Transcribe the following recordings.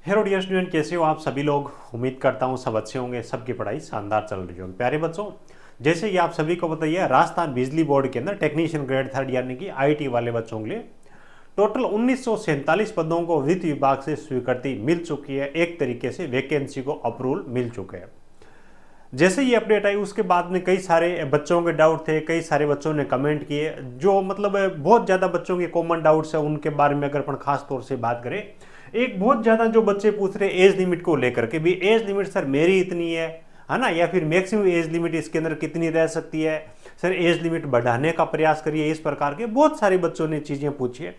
Hello dear student, कैसे हो आप सभी लोग। उम्मीद करता हूँ सब अच्छे होंगे, सबकी पढ़ाई शानदार चल रही होगी। प्यारे बच्चों, जैसे कि आप सभी को बताइए, राजस्थान बिजली बोर्ड के अंदर टेक्नीशियन ग्रेड थर्ड यानी कि आईटी वाले बच्चों के लिए टोटल 1947 पदों को वित्त विभाग से स्वीकृति मिल चुकी है। एक तरीके से वैकेंसी को अप्रूवल मिल चुके हैं। जैसे ये अपडेट आई उसके बाद में कई सारे बच्चों के डाउट थे, कई सारे बच्चों ने कमेंट किए, जो मतलब बहुत ज़्यादा बच्चों के कॉमन डाउट्स है उनके बारे में अगर अपन खास तौर से बात करें। एक बहुत ज़्यादा जो बच्चे पूछ रहे एज लिमिट को लेकर के भी, एज लिमिट सर मेरी इतनी है ना, या फिर मैक्सिमम एज लिमिट इसके अंदर कितनी रह सकती है, सर एज लिमिट बढ़ाने का प्रयास करिए। इस प्रकार के बहुत सारे बच्चों ने चीज़ें पूछी है।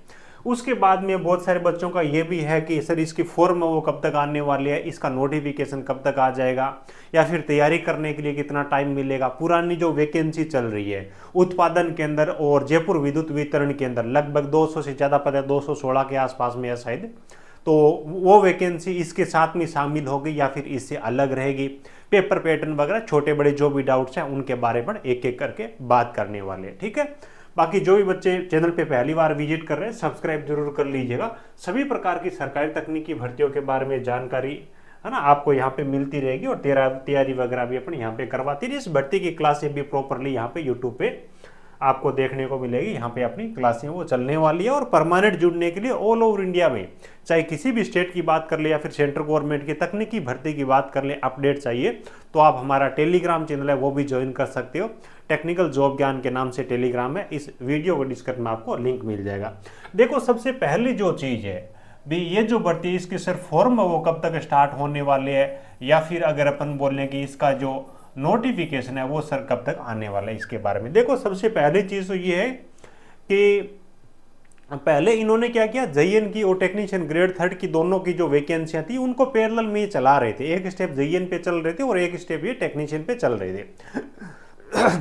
उसके बाद में बहुत सारे बच्चों का ये भी है कि सर इसकी फॉर्म वो कब तक आने वाली है, इसका नोटिफिकेशन कब तक आ जाएगा, या फिर तैयारी करने के लिए कितना टाइम मिलेगा। पुरानी जो वैकेंसी चल रही है उत्पादन के अंदर और जयपुर विद्युत वितरण के अंदर लगभग 200 से ज़्यादा पद है, 216 के आसपास में है शायद, तो वो वैकेंसी इसके साथ में शामिल होगी या फिर इससे अलग रहेगी। पेपर पैटर्न वगैरह छोटे बड़े जो भी डाउट्स हैं उनके बारे में एक एक करके बात करने वाले हैं, ठीक है। बाकी जो भी बच्चे चैनल पे पहली बार विजिट कर रहे हैं सब्सक्राइब जरूर कर लीजिएगा। सभी प्रकार की सरकारी तकनीकी भर्तियों के बारे में जानकारी है ना आपको यहाँ पे मिलती रहेगी, और तैयारी वगैरह भी अपन यहाँ पे करवाती रही। इस भर्ती की क्लासें भी प्रॉपरली यहाँ पे यूट्यूब पे आपको देखने को मिलेगी। यहाँ पे अपनी क्लासें वो चलने वाली है, और परमानेंट जुड़ने के लिए ऑल ओवर इंडिया में चाहे किसी भी स्टेट की बात कर ले या फिर सेंट्रल गवर्नमेंट की तकनीकी भर्ती की बात कर ले, अपडेट चाहिए तो आप हमारा टेलीग्राम चैनल है वो भी ज्वाइन कर सकते हो। टेक्निकल जॉब ज्ञान के नाम से टेलीग्राम है, इस वीडियो को डिस्क्रिप्शन में आपको लिंक मिल जाएगा। देखो सबसे पहली जो चीज़ है भी, ये जो भर्ती है इसके सिर्फ फॉर्म वो कब तक स्टार्ट होने वाले हैं, या फिर अगर अपन बोल लें कि इसका जो नोटिफिकेशन है वो सर कब तक आने वाला है, इसके बारे में देखो। सबसे पहली चीज़ तो ये है कि पहले इन्होंने क्या किया, जेईएन की और टेक्नीशियन ग्रेड थर्ड की दोनों की जो वैकेंसियां थी उनको पैरेलल में चला रहे थे। एक स्टेप जेईएन पे चल रहे थे और एक स्टेप ये टेक्नीशियन पे चल रहे थे।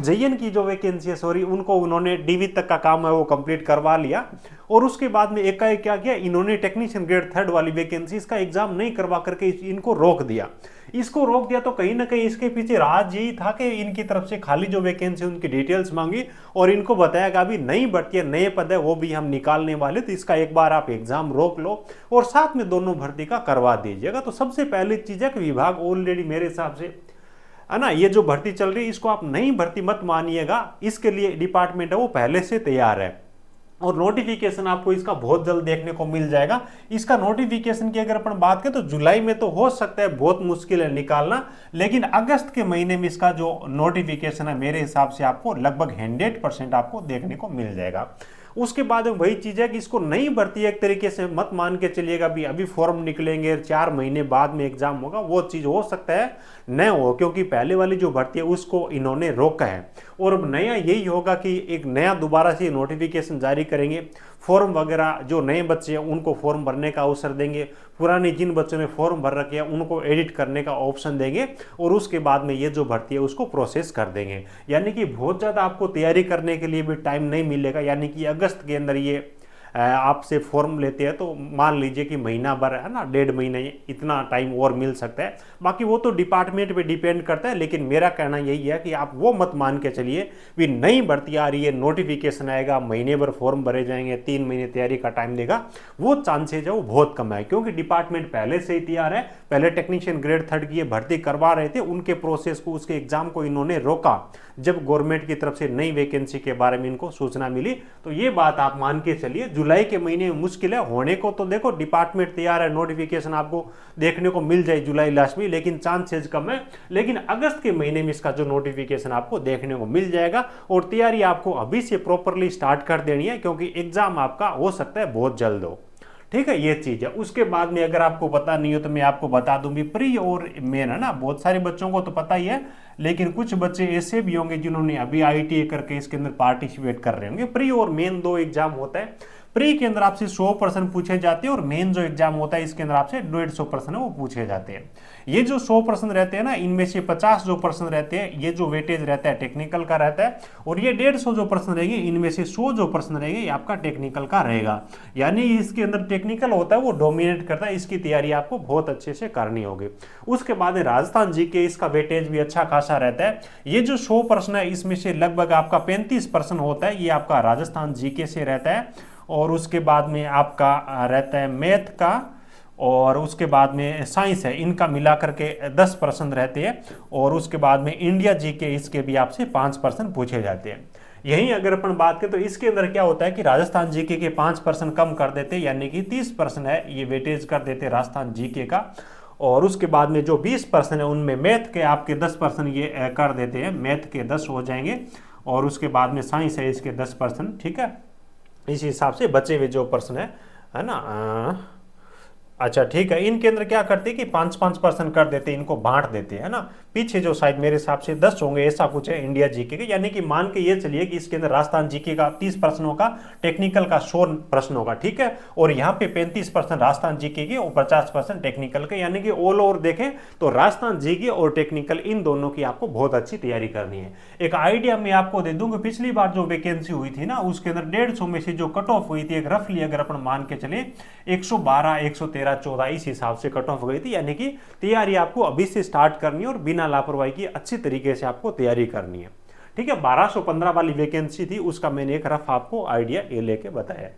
जेईएन की जो वैकेंसी है सॉरी, उनको उन्होंने डीवी तक का काम है वो कंप्लीट करवा लिया, और उसके बाद में एकाएक क्या किया इन्होंने, टेक्नीशियन ग्रेड थर्ड वाली वैकेंसी इसका एग्जाम नहीं करवा करके इनको रोक दिया। इसको रोक दिया तो कहीं ना कहीं इसके पीछे राज यही था कि इनकी तरफ से खाली जो वैकेंसी उनकी डिटेल्स मांगी, और इनको बताया कि अभी नई भर्ती है, नए पद है वो भी हम निकालने वाले, तो इसका एक बार आप एग्जाम रोक लो और साथ में दोनों भर्ती का करवा दीजिएगा। तो सबसे पहली चीज है कि विभाग ऑलरेडी मेरे हिसाब से है ना, ये जो भर्ती चल रही है इसको आप नई भर्ती मत मानिएगा, इसके लिए डिपार्टमेंट है वो पहले से तैयार है, और नोटिफिकेशन आपको इसका बहुत जल्द देखने को मिल जाएगा। इसका नोटिफिकेशन की अगर अपन बात करें तो जुलाई में तो हो सकता है, बहुत मुश्किल है निकालना, लेकिन अगस्त के महीने में इसका जो नोटिफिकेशन है मेरे हिसाब से आपको लगभग 100% आपको देखने को मिल जाएगा। उसके बाद वही चीज है कि इसको नई भर्ती एक तरीके से मत मान के चलिएगा भी अभी फॉर्म निकलेंगे 4 महीने बाद में एग्जाम होगा, वो चीज हो सकता है न हो, क्योंकि पहले वाली जो भर्ती है उसको इन्होंने रोका है। और अब नया यही होगा कि एक नया दोबारा से नोटिफिकेशन जारी करेंगे, फॉर्म वगैरह जो नए बच्चे हैं उनको फॉर्म भरने का अवसर देंगे, पुराने जिन बच्चों ने फॉर्म भर रखे हैं उनको एडिट करने का ऑप्शन देंगे, और उसके बाद में ये जो भर्ती है उसको प्रोसेस कर देंगे। यानी कि बहुत ज़्यादा आपको तैयारी करने के लिए भी टाइम नहीं मिलेगा, यानी कि अगस्त के अंदर ये आपसे फॉर्म लेते हैं तो मान लीजिए कि महीना भर है ना, 1.5 महीने इतना टाइम और मिल सकता है। बाकी वो तो डिपार्टमेंट पे डिपेंड करता है, लेकिन मेरा कहना यही है कि आप वो मत मान के चलिए भी नई भर्ती आ रही है, नोटिफिकेशन आएगा, महीने भर फॉर्म भरे जाएंगे, 3 महीने तैयारी का टाइम देगा, वो चांसेज है वो बहुत कम है, क्योंकि डिपार्टमेंट पहले से ही तैयार है। पहले टेक्नीशियन ग्रेड थर्ड की ये भर्ती करवा रहे थे, उनके प्रोसेस को, उसके एग्जाम को इन्होंने रोका जब गवर्नमेंट की तरफ से नई वैकेंसी के बारे में इनको सूचना मिली। तो ये बात आप मान के चलिए जुलाई के महीने में मुश्किल है होने को, तो देखो डिपार्टमेंट तैयार है, नोटिफिकेशन आपको देखने को मिल जाए जुलाई लास्ट में, लेकिन चांसेज कम है। लेकिन अगस्त के महीने में इसका जो नोटिफिकेशन आपको देखने को मिल जाएगा, और तैयारी आपको अभी से प्रॉपरली स्टार्ट कर देनी है, क्योंकि एग्जाम आपका हो सकता है बहुत जल्द हो, ठीक है, ये चीज है। उसके बाद में अगर आपको पता नहीं हो तो मैं आपको बता दूं भी, प्री और मेन है ना, बहुत सारे बच्चों को तो पता ही है, लेकिन कुछ बच्चे ऐसे भी होंगे जिन्होंने अभी आईटीआई करके इसके अंदर पार्टिसिपेट कर रहे होंगे। प्री और मेन 2 एग्जाम होता है। प्री के अंदर आपसे 100% पूछे जाते हैं, और मेन जो एग्जाम होता है इसके अंदर आपसे 150% वो पूछे जाते हैं। ये जो 100% रहते हैं ना, इनमें से 50 जो % रहते हैं ये जो वेटेज रहता है टेक्निकल का रहता है, और ये 150 जो % रहेंगे इनमें से 100 जो % रहेंगे ये आपका टेक्निकल का रहेगा। यानी इसके अंदर टेक्निकल होता है वो डोमिनेट करता है, इसकी तैयारी आपको बहुत अच्छे से करनी होगी। उसके बाद राजस्थान जीके, इसका वेटेज भी अच्छा खासा रहता है। ये जो 100% है इसमें से लगभग आपका 35% होता है ये आपका राजस्थान जीके से रहता है, और उसके बाद में आपका रहता है मैथ का, और उसके बाद में साइंस है, इनका मिला करके 10% रहते हैं। और उसके बाद में इंडिया जीके, इसके भी आपसे 5% पूछे जाते हैं। यहीं अगर अपन बात करें तो इसके अंदर क्या होता है कि राजस्थान जीके के 5% कम कर देते, यानी कि 30% है ये वेटेज कर देते राजस्थान जीके का। और उसके बाद में जो 20% है उनमें मैथ के आपके 10% ये कर देते हैं, मैथ के 10 हो जाएंगे। और उसके बाद में साइंस है इसके 10%, ठीक है। इस हिसाब से बचे हुए जो पर्सन है ना, अच्छा ठीक है, इनके अंदर क्या करते हैं कि 5-5% कर देते हैं, इनको बांट देते हैं, है ना। पीछे जो साइड मेरे हिसाब से 10 होंगे, ऐसा कुछ है इंडिया जीके के, यानी कि मान के ये चलिए कि इसके अंदर राजस्थान जीके का 30 प्रश्न होगा, टेक्निकल का 100 प्रश्न होगा, ठीक है। और यहाँ पे 35% राजस्थान जीके के और 50% टेक्निकल के, यानी कि ऑल ओवर देखें तो राजस्थान जीके और टेक्निकल इन दोनों की आपको बहुत अच्छी तैयारी करनी है। एक आइडिया मैं आपको दे दूं कि पिछली बार जो वैकेंसी हुई थी ना, उसके अंदर 150 में से जो कट ऑफ हुई थी, एक रफली अगर अपन मान के चले 112, 113, 14 इस हिसाब से कट ऑफ गई थी। यानी कि तैयारी आपको अभी से स्टार्ट करनी है और बिना लापरवाही की अच्छी तरीके से आपको तैयारी करनी है, ठीक है। 1215 वाली वैकेंसी थी, उसका मैंने एक रफ आपको आइडिया ये लेके बताया।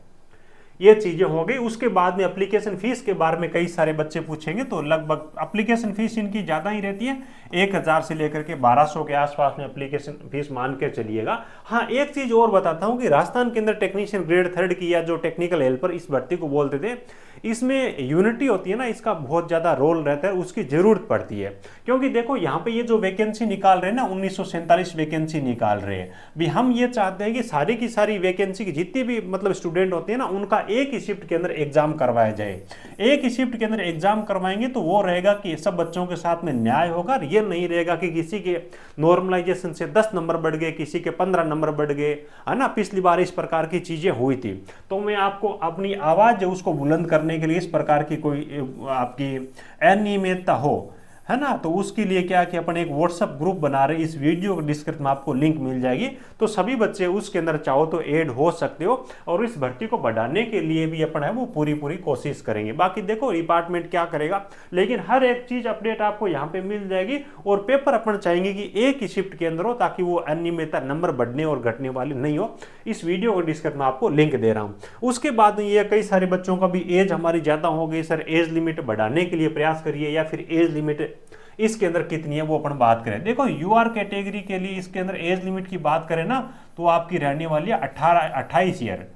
ये चीजें हो गई। उसके बाद में एप्लीकेशन फीस के बारे में कई सारे बच्चे पूछेंगे, तो लगभग एप्लीकेशन फीस इनकी ज्यादा ही रहती है, 1000 से लेकर के 1200 के आसपास में एप्लीकेशन फीस मान के चलिएगा। हाँ, एक चीज और बताता हूँ कि राजस्थान के अंदर टेक्नीशियन ग्रेड 3 की या जो टेक्निकल हेल्पर इस भर्ती को बोलते थे, इसमें यूनिटी होती है ना, इसका बहुत ज्यादा रोल रहता है, उसकी जरूरत पड़ती है। क्योंकि देखो यहाँ पे ये जो वैकेंसी निकाल रहे हैं ना, 1947 वैकेंसी निकाल रहे हैं भी, हम ये चाहते हैं कि सारी की सारी वैकेंसी की जितनी भी मतलब स्टूडेंट होते हैं ना, उनका एक ही शिफ्ट के अंदर एग्जाम करवाया जाए। एक ही शिफ्ट के अंदर एग्जाम करवाएंगे तो वो रहेगा कि सब बच्चों के साथ में न्याय होगा। ये नहीं रहेगा कि किसी के नॉर्मलाइजेशन से 10 नंबर बढ़ गए, किसी के 15 नंबर बढ़ गए, है ना। पिछली बार इस प्रकार की चीजें हुई थी। तो मैं आपको अपनी आवाज है उसको बुलंद करने के लिए, इस प्रकार की कोई आपकी अनियमितता हो, है ना, तो उसके लिए क्या कि अपन एक व्हाट्सएप ग्रुप बना रहे, इस वीडियो के डिस्क्रिप्शन में आपको लिंक मिल जाएगी, तो सभी बच्चे उसके अंदर चाहो तो ऐड हो सकते हो। और इस भर्ती को बढ़ाने के लिए भी अपन है वो पूरी कोशिश करेंगे। बाकी देखो डिपार्टमेंट क्या करेगा, लेकिन हर एक चीज अपडेट आपको यहाँ पे मिल जाएगी। और पेपर अपन चाहेंगे कि एक ही शिफ्ट के अंदर हो, ताकि वो अनियमितता नंबर बढ़ने और घटने वाली नहीं हो। इस वीडियो के डिस्क्रिप्शन में आपको लिंक दे रहा हूँ। उसके बाद ये कई सारे बच्चों का भी एज हमारी ज्यादा हो गई, सर एज लिमिट बढ़ाने के लिए प्रयास करिए, या फिर एज लिमिट इसके अंदर कितनी है वो अपन बात करें। देखो यूआर कैटेगरी के लिए इसके अंदर एज लिमिट की बात करें ना, तो आपकी रहने वाली है 28 ईयर,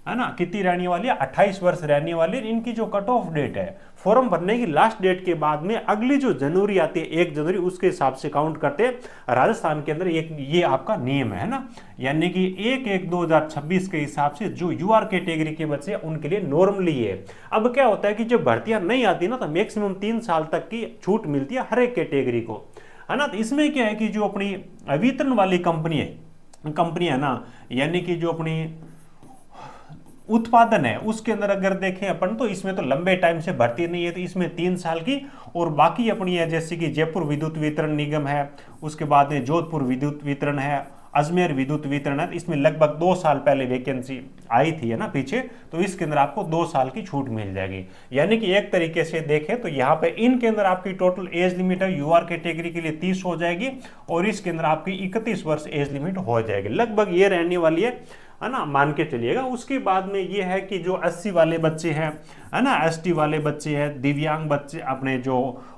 है ना। कितनी रहने वाली है? 28 वर्ष रहने वाली। इनकी जो कट ऑफ डेट है फॉर्म भरने की लास्ट डेट के बाद में अगली जो जनवरी आती है 1 जनवरी, उसके हिसाब से काउंट करते हैं। राजस्थान के अंदर ये आपका नियम है ना, यानी कि 1/1/2026 के हिसाब से जो यूआर कैटेगरी के बच्चे उनके लिए नॉर्मली है। अब क्या होता है कि जब भर्तियां नहीं आती ना, तो मैक्सिमम 3 साल तक की छूट मिलती है हर एक कैटेगरी को, है ना। तो इसमें क्या है कि जो अपनी वितरण वाली कंपनी है ना, यानी कि जो अपनी उत्पादन है उसके अंदर अगर देखें अपन, तो इसमें तो लंबे टाइम से भर्ती नहीं है, तो इसमें 3 साल की। और बाकी अपनी है जैसे कि जयपुर विद्युत वितरण निगम है, उसके बाद में जोधपुर विद्युत वितरण है, अजमेर विद्युत वितरण है, इसमें लगभग 2 साल पहले वैकेंसी आई थी, है ना, पीछे। तो इसके अंदर आपको 2 साल की छूट मिल जाएगी। यानी कि एक तरीके से देखें तो यहाँ पे इनके अंदर आपकी टोटल एज लिमिट है यूआर कैटेगरी के लिए 30 हो जाएगी, और इसके अंदर आपकी 31 वर्ष एज लिमिट हो जाएगी। लगभग ये रहने वाली है ना, मान के चलिएगा। उसके बाद में ये है कि जो 80 वाले बच्चे हैं, है ना, एसटी वाले बच्चे हैं, दिव्यांग बच्चे, अपने जो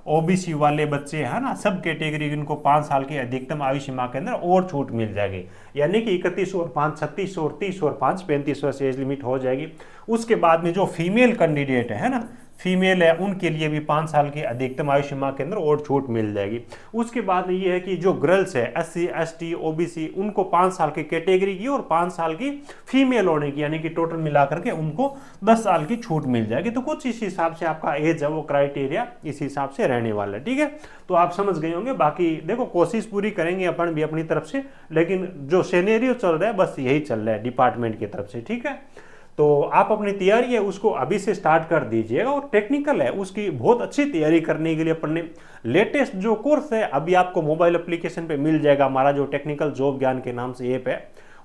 ओबीसी वाले बच्चे हैं ना, सब कैटेगरी इनको 5 साल की अधिकतम आयु सीमा के अंदर और छूट मिल जाएगी। यानी कि 31 और 5 36 और 30 और 5 35 वर्ष एज लिमिट हो जाएगी। उसके बाद में जो फीमेल कैंडिडेट है ना, फीमेल है, उनके लिए भी 5 साल की अधिकतम आयु सीमा के अंदर और छूट मिल जाएगी। उसके बाद ये है कि जो गर्ल्स है, एससी एसटी ओबीसी, उनको 5 साल की कैटेगरी की और 5 साल की फीमेल होने की, यानी कि टोटल मिला करके उनको 10 साल की छूट मिल जाएगी। तो कुछ इस हिसाब से आपका एज है वो क्राइटेरिया इस हिसाब से रहने वाला है, ठीक है। तो आप समझ गए होंगे। बाकी देखो कोशिश पूरी करेंगे अपन भी अपनी तरफ से, लेकिन जो सिनेरियो चल रहा है बस यही चल रहा है डिपार्टमेंट की तरफ से, ठीक है। तो आप अपनी तैयारी है उसको अभी से स्टार्ट कर दीजिएगा। और टेक्निकल है उसकी बहुत अच्छी तैयारी करने के लिए अपन ने लेटेस्ट जो कोर्स है अभी आपको मोबाइल एप्लीकेशन पे मिल जाएगा, हमारा जो टेक्निकल जॉब ज्ञान के नाम से ऐप है,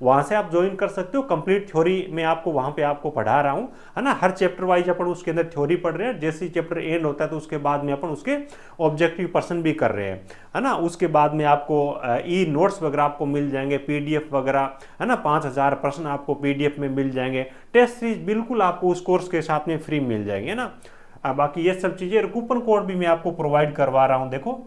वहाँ से आप ज्वाइन कर सकते हो। कंप्लीट थ्योरी में आपको वहाँ पे आपको पढ़ा रहा हूँ, है ना। हर चैप्टर वाइज अपन उसके अंदर थ्योरी पढ़ रहे हैं। जैसे ही चैप्टर एंड होता है तो उसके बाद में अपन उसके ऑब्जेक्टिव पर्सन भी कर रहे हैं, है ना। उसके बाद में आपको ई नोट्स वगैरह आपको मिल जाएंगे, पीडीएफ वगैरह, है ना। 5000 प्रश्न आपको पीडीएफ में मिल जाएंगे। टेस्ट सीरीज बिल्कुल आपको उस कोर्स के साथ में फ्री मिल जाएंगे, है ना। बाकी ये सब चीज़ें, कूपन कोड भी मैं आपको प्रोवाइड करवा रहा हूँ। देखो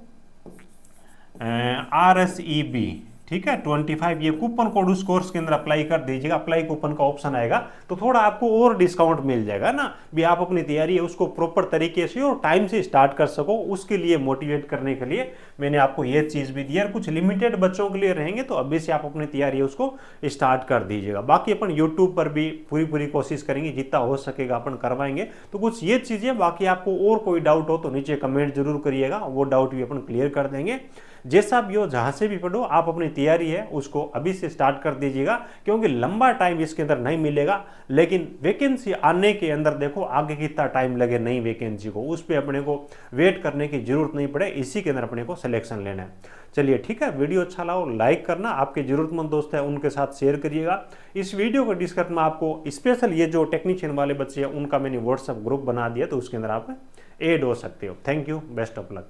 RSEB, ठीक है, 25, ये कूपन कोड उस कोर्स के अंदर अप्लाई कर दीजिएगा। अप्लाई कूपन का ऑप्शन आएगा तो थोड़ा आपको और डिस्काउंट मिल जाएगा ना। भी आप अपनी तैयारी है उसको प्रॉपर तरीके से और टाइम से स्टार्ट कर सको, उसके लिए मोटिवेट करने के लिए मैंने आपको ये चीज़ भी दी है। कुछ लिमिटेड बच्चों के लिए रहेंगे तो अभी से आप अपनी तैयारी है उसको स्टार्ट कर दीजिएगा। बाकी अपन यूट्यूब पर भी पूरी कोशिश करेंगे, जितना हो सकेगा अपन करवाएंगे। तो कुछ ये चीज़ें, बाकी आपको और कोई डाउट हो तो नीचे कमेंट जरूर करिएगा, वो डाउट भी अपन क्लियर कर देंगे। जैसा भी हो, जहां से भी पढ़ो, आप अपनी तैयारी है उसको अभी से स्टार्ट कर दीजिएगा, क्योंकि लंबा टाइम इसके अंदर नहीं मिलेगा। लेकिन वैकेंसी आने के अंदर देखो आगे कितना टाइम लगे नई वैकेंसी को, उस पर अपने को वेट करने की जरूरत नहीं पड़े, इसी के अंदर अपने को सिलेक्शन लेना है। चलिए ठीक है, वीडियो अच्छा लगा लाइक करना, आपके जरूरतमंद दोस्त है उनके साथ शेयर करिएगा। इस वीडियो को डिस्क्रिप्शन में आपको स्पेशल ये जो टेक्नीशियन वाले बच्चे हैं उनका मैंने व्हाट्सएप ग्रुप बना दिया, तो उसके अंदर आप ऐड हो सकते हो। Thank you, best of luck.